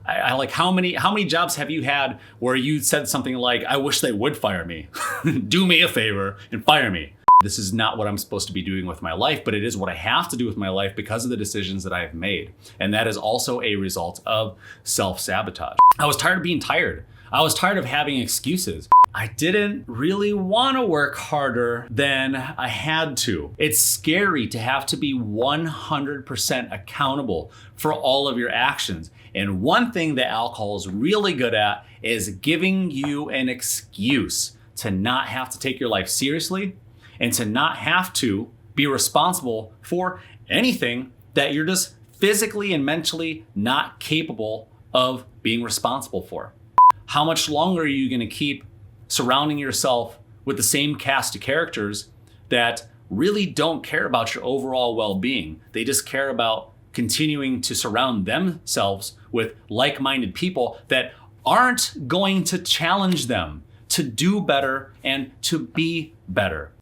I like, how many jobs have you had where you said something like, I wish they would fire me. Do me a favor and fire me. This is not what I'm supposed to be doing with my life, but it is what I have to do with my life because of the decisions that I have made. And that is also a result of self-sabotage. I was tired of being tired. I was tired of having excuses. I didn't really want to work harder than I had to. It's scary to have to be 100% accountable for all of your actions. And one thing that alcohol is really good at is giving you an excuse to not have to take your life seriously and to not have to be responsible for anything that you're just physically and mentally not capable of being responsible for. How much longer are you going to keep surrounding yourself with the same cast of characters that really don't care about your overall well-being? They just care about continuing to surround themselves with like-minded people that aren't going to challenge them to do better and to be better.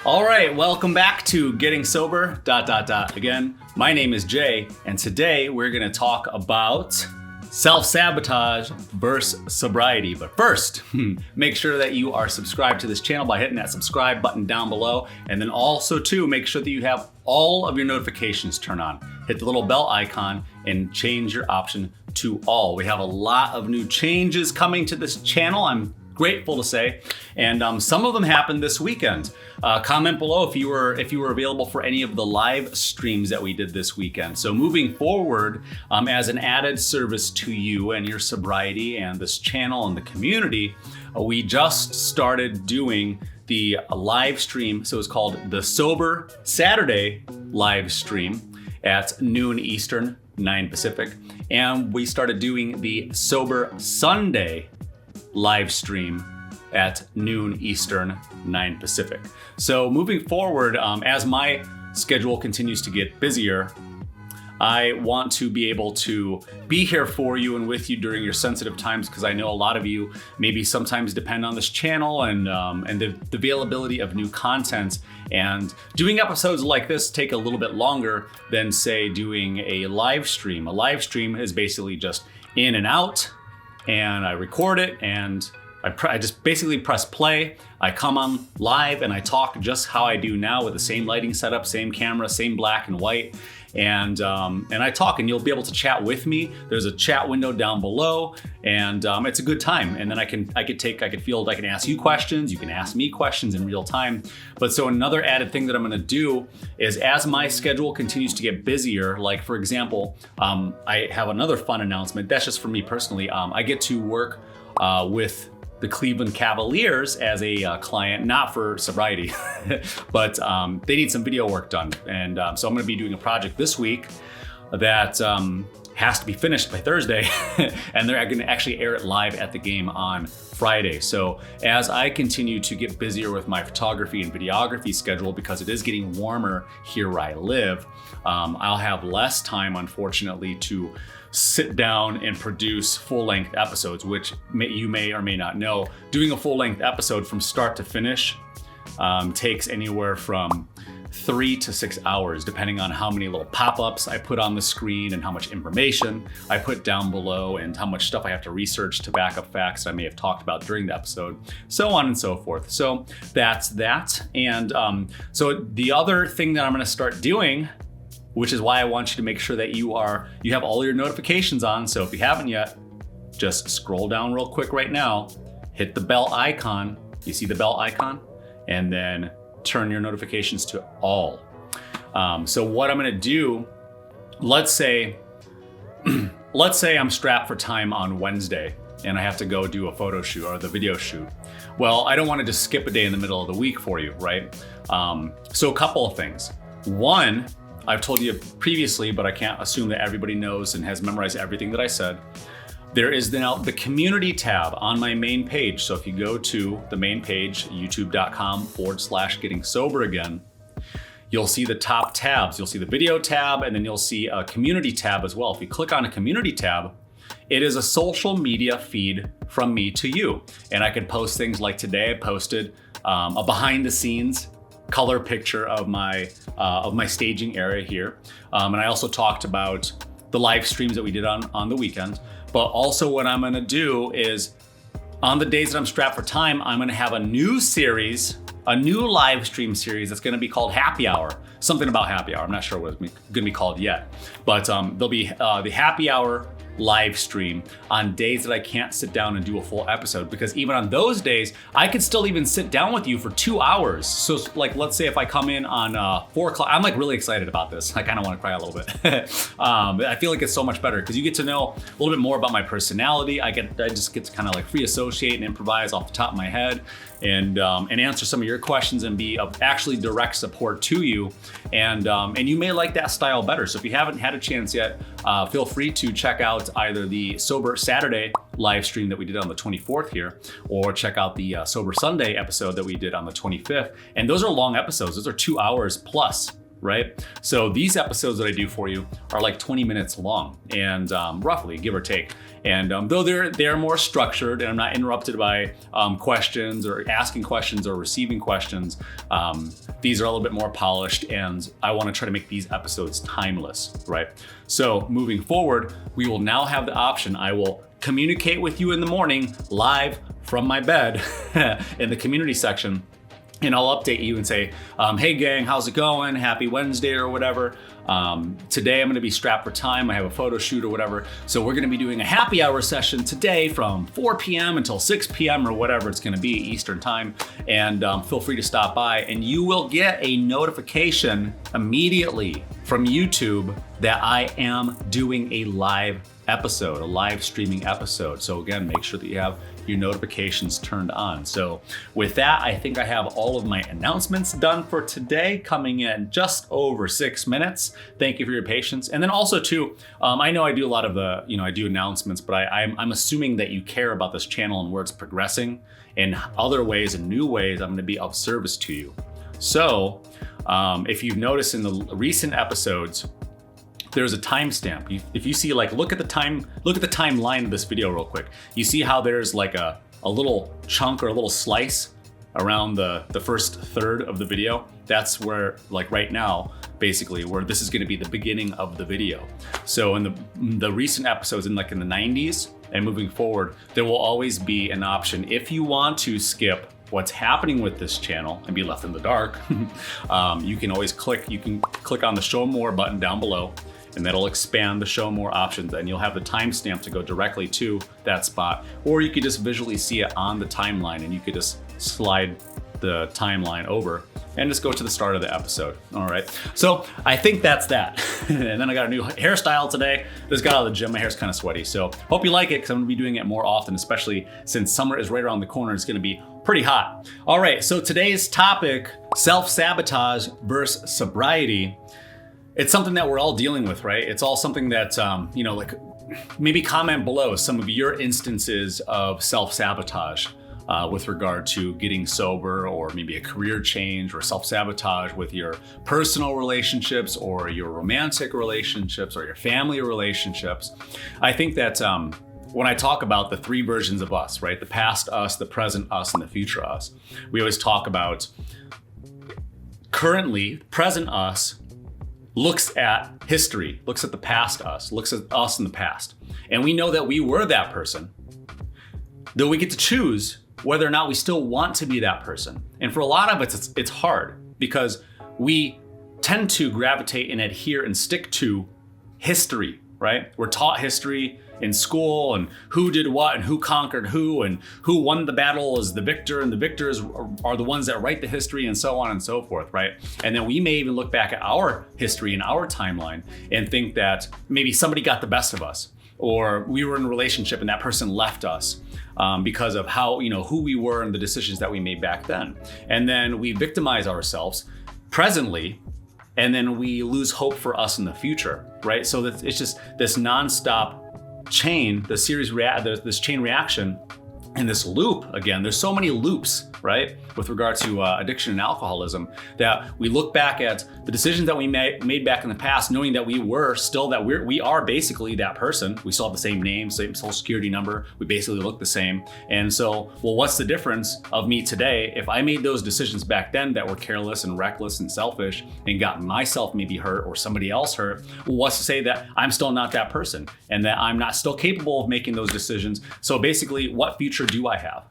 All right, welcome back to Getting Sober, ... Again, my name is Jay, and today we're gonna talk about self-sabotage versus sobriety. But first, make sure that you are subscribed to this channel by hitting that subscribe button down below. And then also too, make sure that you have all of your notifications turned on. Hit the little bell icon and change your option to all. We have a lot of new changes coming to this channel, I'm grateful to say, and some of them happened this weekend. Comment below if you were available for any of the live streams that we did this weekend. So moving forward, as an added service to you and your sobriety and this channel and the community, we just started doing the live stream. So it's called the Sober Saturday live stream at noon Eastern, 9 Pacific, and we started doing the Sober Sunday live stream at noon Eastern, 9 Pacific. So moving forward, as my schedule continues to get busier, I want to be able to be here for you and with you during your sensitive times, because I know a lot of you maybe sometimes depend on this channel and the availability of new content. And doing episodes like this take a little bit longer than, say, doing a live stream. A live stream is basically just in and out, and I record it and I just basically press play. I come on live and I talk just how I do now with the same lighting setup, same camera, same black and white. And I talk, and you'll be able to chat with me. There's a chat window down below, and it's a good time. And then I can ask you questions. You can ask me questions in real time. But so another added thing that I'm going to do is, as my schedule continues to get busier, like for example, I have another fun announcement. That's just for me personally. I get to work with the Cleveland Cavaliers as a client, not for sobriety, but they need some video work done. And so I'm gonna be doing a project this week that has to be finished by Thursday, and they're gonna actually air it live at the game on Friday. So as I continue to get busier with my photography and videography schedule, because it is getting warmer here where I live, I'll have less time, unfortunately, to sit down and produce full-length episodes, which you may or may not know. Doing a full-length episode from start to finish takes anywhere from 3 to 6 hours, depending on how many little pop-ups I put on the screen and how much information I put down below and how much stuff I have to research to back up facts I may have talked about during the episode, so on and so forth. So that's that. And so the other thing that I'm gonna start doing, which is why I want you to make sure that you have all your notifications on. So if you haven't yet, just scroll down real quick right now, hit the bell icon. You see the bell icon? And then turn your notifications to all. So what I'm gonna do, let's say I'm strapped for time on Wednesday and I have to go do a photo shoot or the video shoot. Well, I don't wanna just skip a day in the middle of the week for you, right? So a couple of things. One, I've told you previously, but I can't assume that everybody knows and has memorized everything that I said. There is now the community tab on my main page. So if you go to the main page, youtube.com/getting sober again, you'll see the top tabs. You'll see the video tab, and then you'll see a community tab as well. If you click on a community tab, it is a social media feed from me to you. And I can post things like today I posted a behind the scenes color picture of my staging area here. And I also talked about the live streams that we did on the weekend. But also what I'm gonna do is on the days that I'm strapped for time, I'm gonna have a new series, a new live stream series that's gonna be called Happy Hour. Something about Happy Hour. I'm not sure what it's gonna be called yet. But there'll be the Happy Hour live stream on days that I can't sit down and do a full episode, because even on those days I could still even sit down with you for 2 hours. So like, let's say if I come in on 4 o'clock, I'm like really excited about this. I kind of want to cry a little bit. I feel like it's so much better because you get to know a little bit more about my personality. I just get to kind of like free associate and improvise off the top of my head and answer some of your questions and be of actually direct support to you. And you may like that style better. So if you haven't had a chance yet, feel free to check out either the Sober Saturday live stream that we did on the 24th here, or check out the Sober Sunday episode that we did on the 25th. And those are long episodes. Those are 2 hours plus, right? So these episodes that I do for you are like 20 minutes long, and roughly, give or take. And though they're more structured and I'm not interrupted by questions or asking questions or receiving questions, these are a little bit more polished, and I want to try to make these episodes timeless, right? So moving forward, we will now have the option. I will communicate with you in the morning live from my bed in the community section. And I'll update you and say, hey gang, how's it going? Happy Wednesday or whatever. Today I'm gonna be strapped for time. I have a photo shoot or whatever. So we're gonna be doing a happy hour session today from 4 p.m. until 6 p.m. or whatever it's gonna be, Eastern time. And feel free to stop by, and you will get a notification immediately from YouTube that I am doing a live episode, a live streaming episode. So again, make sure that you have your notifications turned on. So with that, I think I have all of my announcements done for today, coming in just over 6 minutes. Thank you for your patience. And then also too, I know I do a lot of the, I do announcements, but I'm assuming that you care about this channel and where it's progressing in other ways and new ways. I'm going to be of service to you. So if you've noticed in the recent episodes, there's a timestamp. If you see, like, look at the timeline of this video real quick. You see how there's like a little chunk or a little slice around the first third of the video. That's where, like right now, basically where this is going to be the beginning of the video. So in the recent episodes in the 90s and moving forward, there will always be an option if you want to skip what's happening with this channel and be left in the dark. You can always click on the show more button down below, and that'll expand the show more options, and you'll have the timestamp to go directly to that spot. Or you could just visually see it on the timeline, and you could just slide the timeline over and just go to the start of the episode. All right, so I think that's that. And then I got a new hairstyle today. Just got out of the gym, my hair's kind of sweaty. So hope you like it, because I'm gonna be doing it more often, especially since summer is right around the corner. It's gonna be pretty hot. All right, so today's topic, self-sabotage versus sobriety. It's something that we're all dealing with, right? It's all something that, like maybe comment below some of your instances of self-sabotage with regard to getting sober, or maybe a career change, or self-sabotage with your personal relationships or your romantic relationships or your family relationships. I think that when I talk about the three versions of us, right? The past us, the present us, and the future us. We always talk about currently, present us looks at history, looks at the past us, looks at us in the past. And we know that we were that person, though we get to choose whether or not we still want to be that person. And for a lot of us, it's hard, because we tend to gravitate and adhere and stick to history, right? We're taught history in school, and who did what and who conquered who and who won the battle is the victor, and the victors are the ones that write the history, and so on and so forth, right? And then we may even look back at our history and our timeline and think that maybe somebody got the best of us, or we were in a relationship and that person left us because of how, who we were and the decisions that we made back then. And then we victimize ourselves presently, and then we lose hope for us in the future, right? So it's just this nonstop chain, this chain reaction in this loop again. There's so many loops, right, with regard to addiction and alcoholism, that we look back at the decisions that we made back in the past, knowing that we are basically that person. We still have the same name, same social security number. We basically look the same. And so, well, what's the difference of me today if I made those decisions back then that were careless and reckless and selfish and got myself maybe hurt or somebody else hurt? Well, what's to say that I'm still not that person and that I'm not still capable of making those decisions? So basically, what future do I have?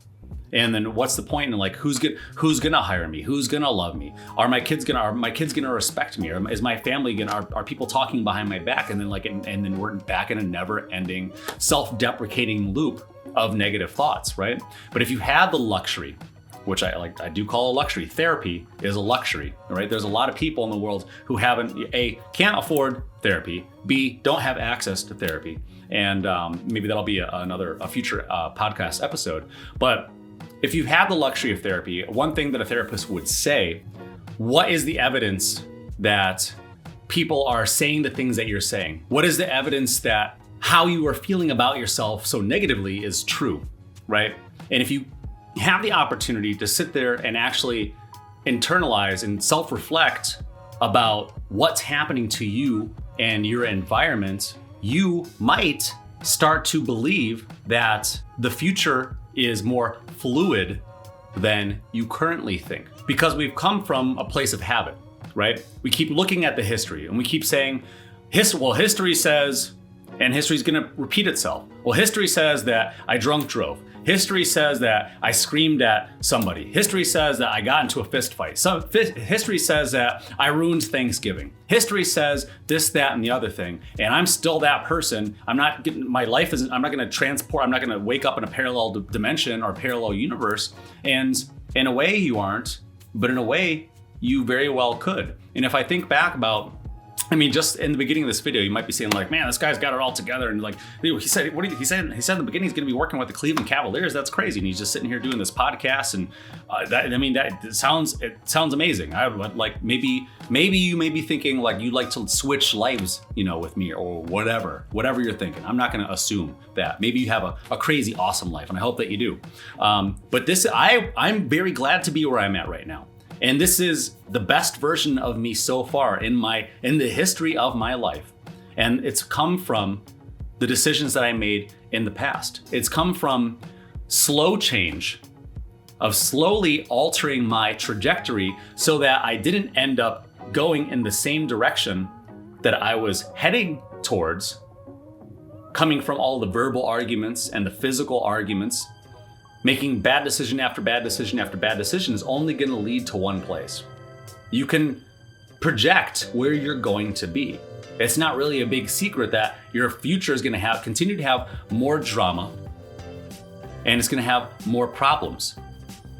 And then what's the point in like who's gonna hire me? Who's gonna love me? Are my kids gonna respect me? Or is my family are people talking behind my back? And then we're back in a never-ending self-deprecating loop of negative thoughts, right? But if you have the luxury, which I do call a luxury, therapy is a luxury, right? There's a lot of people in the world who can't afford therapy, B, don't have access to therapy. And maybe that'll be a future podcast episode. But if you have the luxury of therapy, one thing that a therapist would say, what is the evidence that people are saying the things that you're saying? What is the evidence that how you are feeling about yourself so negatively is true, right? And if you have the opportunity to sit there and actually internalize and self-reflect about what's happening to you and your environment, you might start to believe that the future is more fluid than you currently think. Because we've come from a place of habit, right? We keep looking at the history and we keep saying, history says, and history's gonna repeat itself. Well, history says that I drunk drove. History says that I screamed at somebody. History says that I got into a fist fight. History says that I ruined Thanksgiving. History says this, that, and the other thing. And I'm still that person. I'm not gonna transport, I'm not gonna wake up in a parallel dimension or parallel universe. And in a way you aren't, but in a way you very well could. And if I think back about, just in the beginning of this video, you might be saying like, man, this guy's got it all together. And like, he said in the beginning, he's going to be working with the Cleveland Cavaliers. That's crazy. And he's just sitting here doing this podcast. And it sounds amazing. I would like, maybe you may be thinking like you'd like to switch lives, with me or whatever you're thinking. I'm not going to assume that. Maybe you have a crazy, awesome life. And I hope that you do. But I'm very glad to be where I'm at right now. And this is the best version of me so far in the history of my life. And it's come from the decisions that I made in the past. It's come from slow change, of slowly altering my trajectory so that I didn't end up going in the same direction that I was heading towards, coming from all the verbal arguments and the physical arguments. Making bad decision after bad decision after bad decision is only going to lead to one place. You can project where you're going to be. It's not really a big secret that your future is going to continue to have more drama, and it's going to have more problems.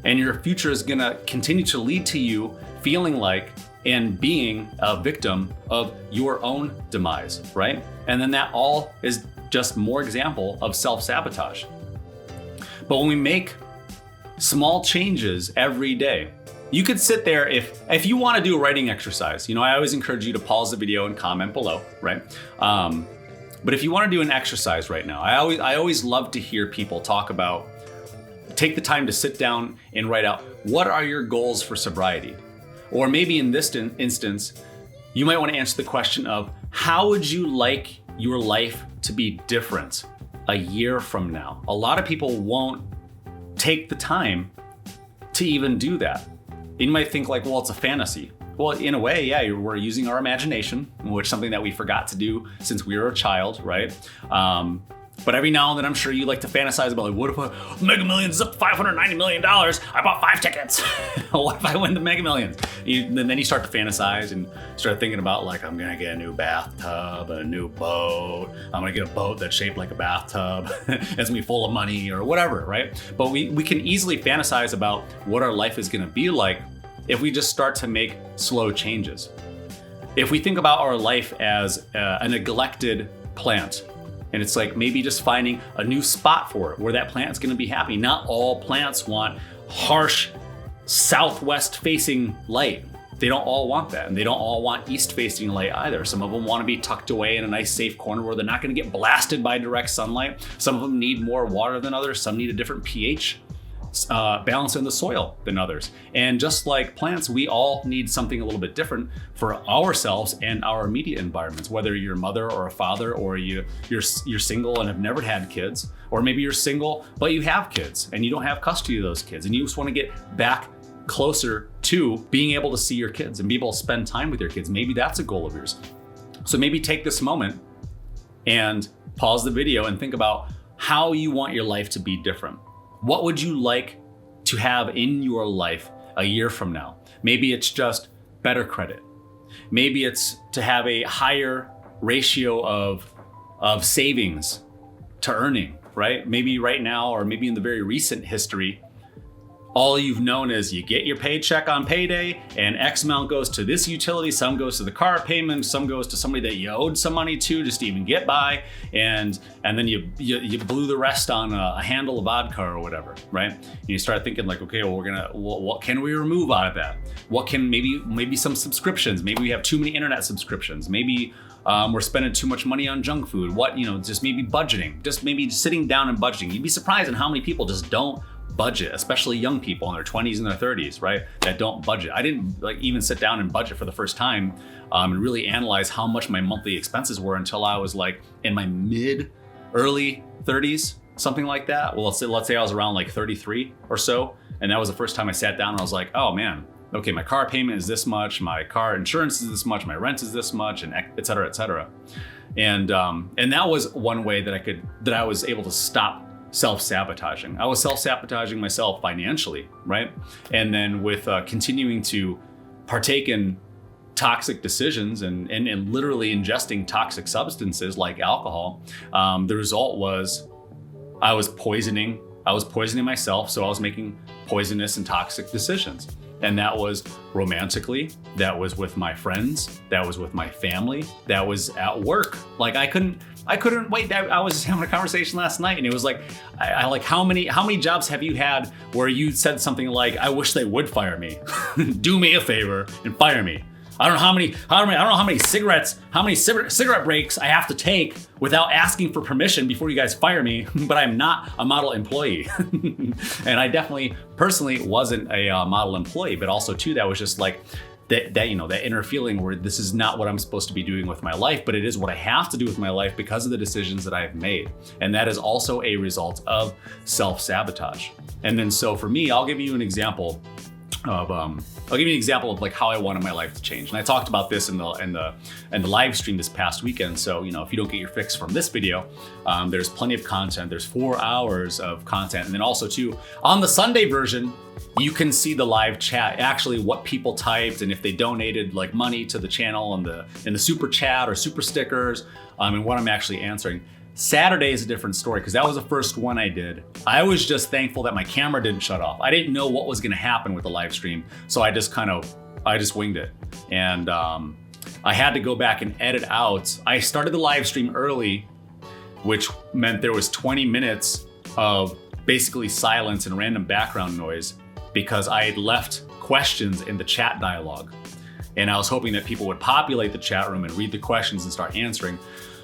And your future is going to continue to lead to you feeling like and being a victim of your own demise, right? And then that all is just more example of self-sabotage. But when we make small changes every day, you could sit there if you want to do a writing exercise. I always encourage you to pause the video and comment below, right? But if you want to do an exercise right now, I always love to hear people talk about, take the time to sit down and write out, what are your goals for sobriety? Or maybe in this instance, you might want to answer the question of, how would you like your life to be different a year from now? A lot of people won't take the time to even do that. You might think like, well, it's a fantasy. Well, in a way, yeah, we're using our imagination, which is something that we forgot to do since we were a child, right? But every now and then, I'm sure you like to fantasize about, like, what if Mega Millions is up $590 million? I bought 5 tickets. What if I win the Mega Millions? Then you start to fantasize and start thinking about, like, I'm going to get a new bathtub, a new boat. I'm going to get a boat that's shaped like a bathtub. It's going to be full of money or whatever, right? But we can easily fantasize about what our life is going to be like if we just start to make slow changes. If we think about our life as a neglected plant, and it's like maybe just finding a new spot for it where that plant's going to be happy. Not all plants want harsh southwest facing light. they don't all want that, and they don't all want east-facing light either. Some of them want to be tucked away in a nice safe corner where they're not going to get blasted by direct sunlight. Some of them need more water than others. Some need a different pH balance in the soil than others. And just like plants, we all need something a little bit different for ourselves and our immediate environments. Whether you're a mother or a father, or you're single and have never had kids, or maybe you're single but you have kids and you don't have custody of those kids, and you just want to get back closer to being able to see your kids and be able to spend time with your kids. Maybe that's a goal of yours. So maybe take this moment and pause the video and think about how you want your life to be different. What would you like to have in your life a year from now? Maybe it's just better credit. Maybe it's to have a higher ratio of savings to earning, right? Maybe right now, or maybe in the very recent history, all you've known is you get your paycheck on payday and X amount goes to this utility, some goes to the car payment, some goes to somebody that you owed some money to just to even get by, and then you blew the rest on a handle of vodka or whatever, right? And you start thinking like, okay, well, what can we remove out of that? What can maybe some subscriptions? Maybe we have too many internet subscriptions. Maybe we're spending too much money on junk food. Just maybe budgeting, just maybe sitting down and budgeting. You'd be surprised at how many people just don't budget, especially young people in their 20s and their 30s, right? That don't budget. I didn't even sit down and budget for the first time and really analyze how much my monthly expenses were until I was like in my early 30s, something like that. Well, let's say I was around like 33 or so. And that was the first time I sat down and I was like, oh man, okay, my car payment is this much, my car insurance is this much, my rent is this much, and et cetera, et cetera. And that was one way that I was able to stop self-sabotaging. I was self-sabotaging myself financially, right? And then with continuing to partake in toxic decisions and literally ingesting toxic substances like alcohol, the result was I was poisoning myself. So I was making poisonous and toxic decisions. And that was romantically, that was with my friends, that was with my family, that was at work. Like I couldn't wait. I was having a conversation last night and it was like, I like, how many jobs have you had where you said something like, I wish they would fire me, do me a favor and fire me. I don't know how many cigarette breaks I have to take without asking for permission before you guys fire me, but I'm not a model employee. And I definitely personally wasn't a model employee, but also too, that was just like that inner feeling where this is not what I'm supposed to be doing with my life, but it is what I have to do with my life because of the decisions that I've made. And that is also a result of self-sabotage. And then so for me, I'll give you an example of like how I wanted my life to change. And I talked about this in the live stream this past weekend. So, if you don't get your fix from this video, there's plenty of content. There's 4 hours of content. And then also too, on the Sunday version, you can see the live chat, actually what people typed and if they donated like money to the channel in the super chat or super stickers, and what I'm actually answering. Saturday is a different story because that was the first one I did. I was just thankful that my camera didn't shut off. I didn't know what was going to happen with the live stream, so I just winged it. And I had to go back and edit out. I started the live stream early, which meant there was 20 minutes of basically silence and random background noise because I had left questions in the chat dialogue. And I was hoping that people would populate the chat room and read the questions and start answering.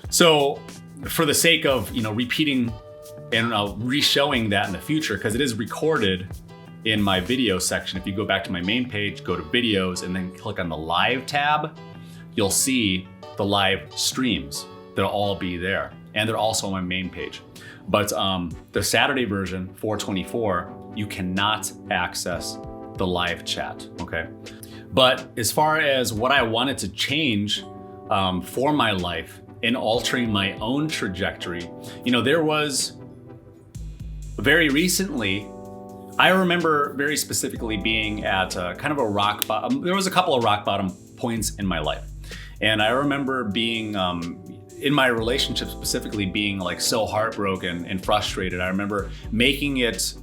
So for the sake of repeating and re-showing that in the future, because it is recorded in my video section. If you go back to my main page, go to videos and then click on the live tab, you'll see the live streams. They'll all be there. And they're also on my main page. But the Saturday version, 424, you cannot access the live chat, okay? But as far as what I wanted to change for my life, in altering my own trajectory, there was very recently, I remember very specifically being at kind of a rock bottom. There was a couple of rock bottom points in my life. And I remember being, in my relationship specifically, being like so heartbroken and frustrated. I remember making it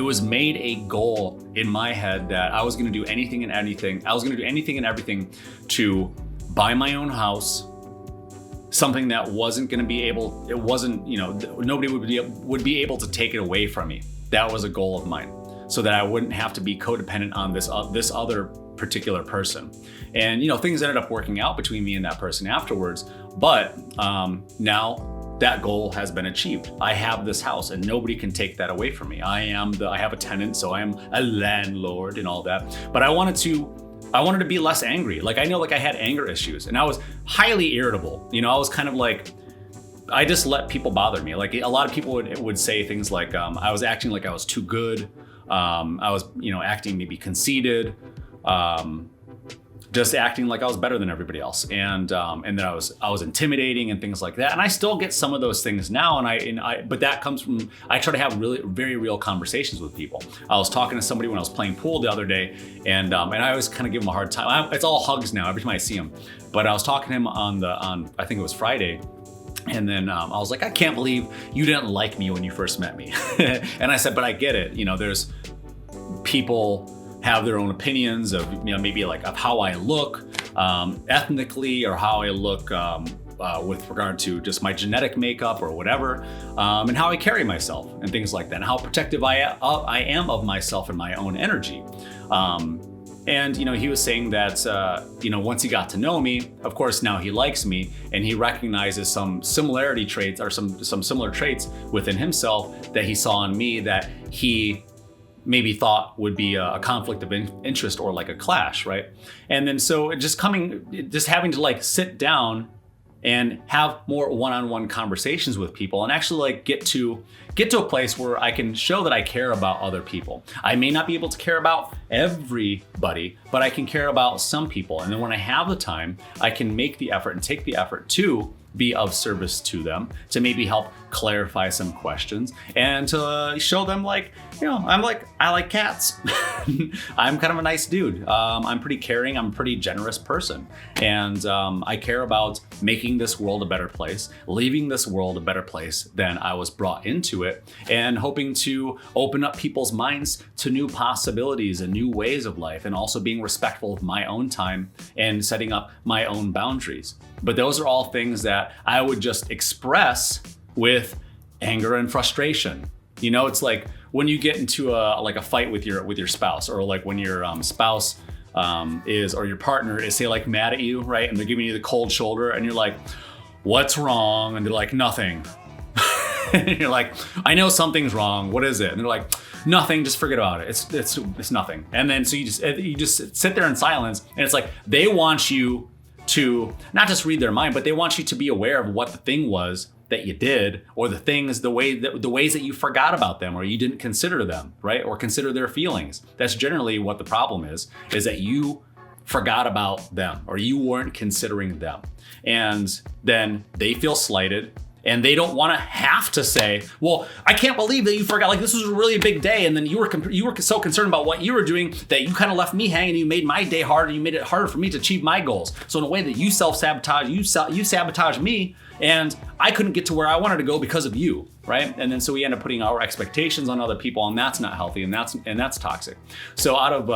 was made a goal in my head that I was gonna do anything and everything. I was gonna do anything and everything to buy my own house, something that wasn't going to be able, it wasn't, nobody would be able to take it away from me. That was a goal of mine, so that I wouldn't have to be codependent on this other particular person. And, things ended up working out between me and that person afterwards. But now that goal has been achieved. I have this house and nobody can take that away from me. I have a tenant, so I am a landlord and all that. But I wanted to be less angry. Like, I know, like, I had anger issues and I was highly irritable. I was kind of like, I just let people bother me. Like, a lot of people would say things like, I was acting like I was too good. I was, acting maybe conceited. Just acting like I was better than everybody else, and then I was intimidating and things like that. And I still get some of those things now, but that comes from, I try to have really very real conversations with people. I was talking to somebody when I was playing pool the other day, and I always kind of give them a hard time. It's all hugs now every time I see him. But I was talking to him on I think it was Friday. And then I was like, I can't believe you didn't like me when you first met me. And I said, but I get it. There's people have their own opinions of, maybe like of how I look ethnically, or how I look with regard to just my genetic makeup or whatever, and how I carry myself and things like that, and how protective I am of myself and my own energy. And, he was saying that, once he got to know me, of course, now he likes me and he recognizes some similarity traits or some similar traits within himself that he saw in me that he maybe thought would be a conflict of interest or like a clash, right? And then so just having to like sit down and have more one-on-one conversations with people and actually like get to a place where I can show that I care about other people. I may not be able to care about everybody, but I can care about some people. And then when I have the time, I can make the effort and take the effort to be of service to them, to maybe help clarify some questions and to show them like, I like cats. I'm kind of a nice dude. I'm pretty caring. I'm a pretty generous person. And I care about making this world a better place, leaving this world a better place than I was brought into it, and hoping to open up people's minds to new possibilities and new ways of life, and also being respectful of my own time and setting up my own boundaries. But those are all things that I would just express with anger and frustration. It's like when you get into a fight with your spouse, or like when your spouse or your partner is, say, like mad at you, right? And they're giving you the cold shoulder and you're like, what's wrong? And they're like, nothing. And you're like, I know something's wrong. What is it? And they're like, nothing, just forget about it. It's nothing. And then so you just sit there in silence, and it's like they want you to not just read their mind, but they want you to be aware of what the thing was that you did, or the ways that you forgot about them, or you didn't consider them, right? Or consider their feelings. That's generally what the problem is that you forgot about them, or you weren't considering them. And then they feel slighted, and they don't want to have to say, well, I can't believe that you forgot, like this was a really big day, and then you were so concerned about what you were doing that you kind of left me hanging, and you made my day harder, you made it harder for me to achieve my goals. So in a way that you self-sabotage, you sabotage me, and I couldn't get to where I wanted to go because of you, right? And then so we end up putting our expectations on other people, and that's not healthy, and that's toxic. So out of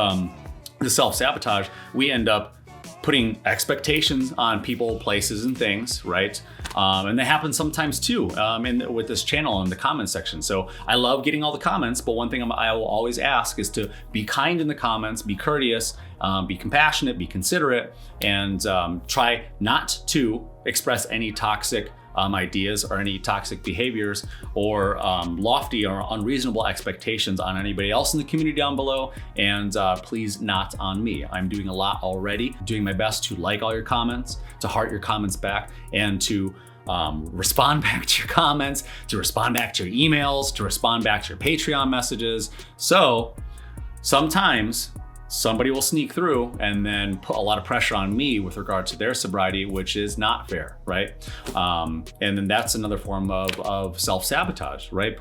the self-sabotage, we end up putting expectations on people, places, and things, right? And that happens sometimes too with this channel in the comment section. So I love getting all the comments, but one thing I will always ask is to be kind in the comments, be courteous, be compassionate, be considerate, and try not to express any toxic ideas or any toxic behaviors or lofty or unreasonable expectations on anybody else in the community down below, and please not on me. I'm doing a lot already, doing my best to like all your comments, to heart your comments back, and to respond back to your comments, to respond back to your emails, to respond back to your Patreon messages. So sometimes somebody will sneak through and then put a lot of pressure on me with regard to their sobriety, which is not fair, right? And then that's another form of self-sabotage, right?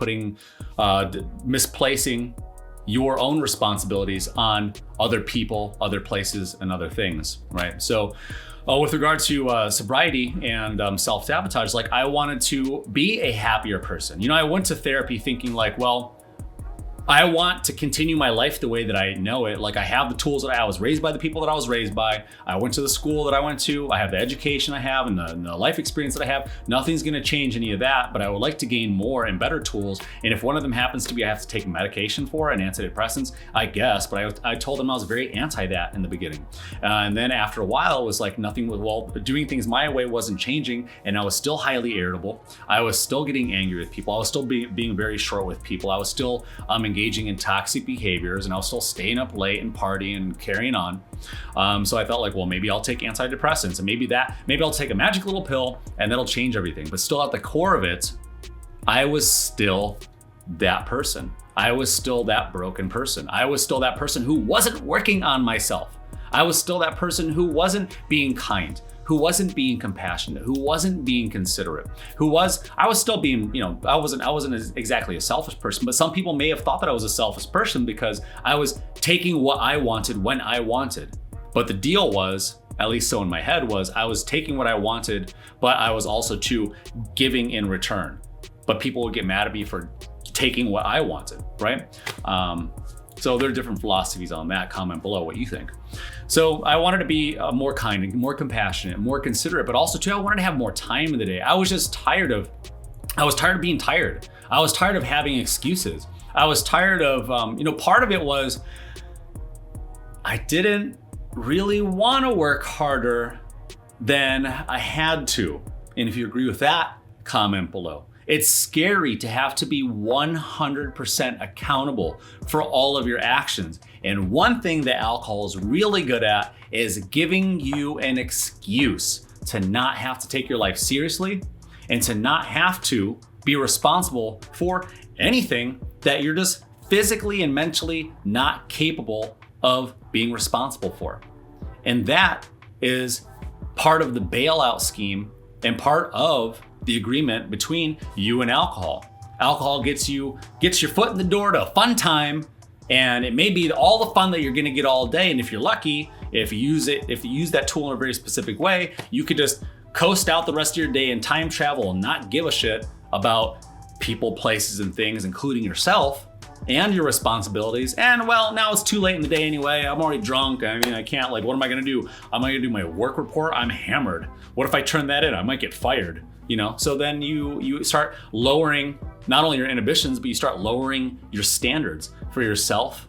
Misplacing your own responsibilities on other people, other places, and other things, right? So with regard to sobriety and self-sabotage, like I wanted to be a happier person. I went to therapy thinking like, well, I want to continue my life the way that I know it. Like I have the tools that I was raised by the people that I was raised by. I went to the school that I went to. I have the education I have and the life experience that I have. Nothing's going to change any of that, but I would like to gain more and better tools. And if one of them happens to be I have to take medication for and antidepressants, I guess. But I told them I was very anti that in the beginning. And then after a while, it was like nothing was, well, doing things my way wasn't changing. And I was still highly irritable. I was still getting angry with people. I was still being very short with people. I was still engaging in toxic behaviors, and I was still staying up late and partying and carrying on. So I felt like, well, maybe I'll take antidepressants, and maybe I'll take a magic little pill and that'll change everything. But still at the core of it, I was still that person. I was still that broken person. I was still that person who wasn't working on myself. I was still that person who wasn't being kind, who wasn't being compassionate, who wasn't being considerate, I was still being, I wasn't exactly a selfish person, but some people may have thought that I was a selfish person because I was taking what I wanted when I wanted. But the deal was, at least so in my head, was I was taking what I wanted, but I was also too giving in return. But people would get mad at me for taking what I wanted, right? So there are different philosophies on that. Comment below what you think. So I wanted to be more kind and more compassionate, more considerate, but also too, I wanted to have more time in the day. I was tired of being tired. I was tired of having excuses. I was tired of, part of it was I didn't really want to work harder than I had to. And if you agree with that, comment below. It's scary to have to be 100% accountable for all of your actions. And one thing that alcohol is really good at is giving you an excuse to not have to take your life seriously and to not have to be responsible for anything that you're just physically and mentally not capable of being responsible for. And that is part of the bailout scheme and part of the agreement between you and alcohol. Alcohol gets your foot in the door to a fun time, and it may be all the fun that you're gonna get all day. And if you're lucky, if you use that tool in a very specific way, you could just coast out the rest of your day and time travel and not give a shit about people, places, and things, including yourself and your responsibilities. And well, now it's too late in the day anyway. I'm already drunk. I mean, I can't, what am I gonna do? Am I gonna do my work report? I'm hammered. What if I turn that in? I might get fired. So then you start lowering not only your inhibitions, but you start lowering your standards for yourself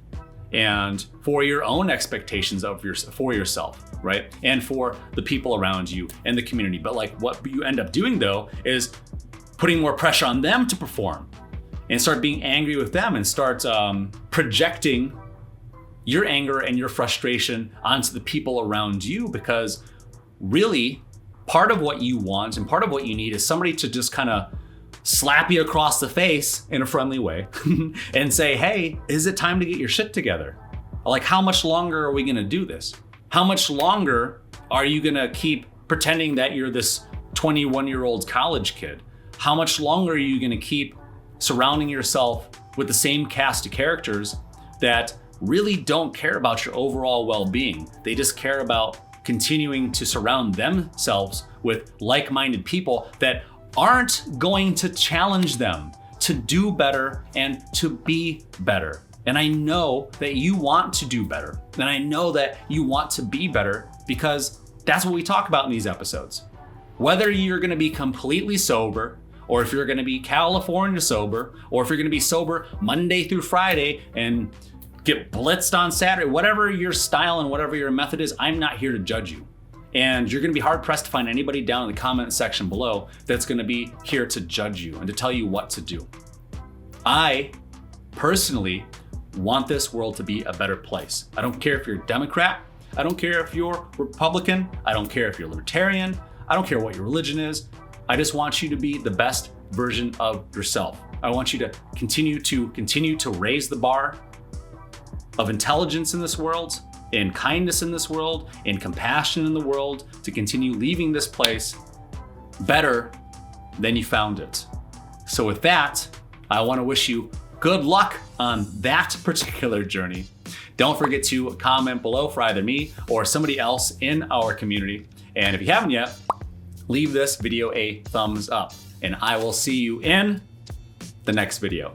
and for your own expectations for yourself, right? And for the people around you and the community. But what you end up doing though is putting more pressure on them to perform and start being angry with them and start projecting your anger and your frustration onto the people around you, because really, part of what you want and part of what you need is somebody to just kind of slap you across the face in a friendly way and say, hey, is it time to get your shit together? How much longer are we gonna do this? How much longer are you gonna keep pretending that you're this 21-year-old college kid? How much longer are you gonna keep surrounding yourself with the same cast of characters that really don't care about your overall well-being? They just care about continuing to surround themselves with like-minded people that aren't going to challenge them to do better and to be better. And I know that you want to do better. And I know that you want to be better, because that's what we talk about in these episodes. Whether you're gonna be completely sober, or if you're gonna be California sober, or if you're gonna be sober Monday through Friday and get blitzed on Saturday, whatever your style and whatever your method is, I'm not here to judge you. And you're gonna be hard pressed to find anybody down in the comment section below that's gonna be here to judge you and to tell you what to do. I personally want this world to be a better place. I don't care if you're a Democrat, I don't care if you're Republican, I don't care if you're Libertarian, I don't care what your religion is. I just want you to be the best version of yourself. I want you to continue to raise the bar of intelligence in this world, and kindness in this world, and compassion in the world, to continue leaving this place better than you found it. So with that, I want to wish you good luck on that particular journey. Don't forget to comment below for either me or somebody else in our community. And if you haven't yet, leave this video a thumbs up, and I will see you in the next video.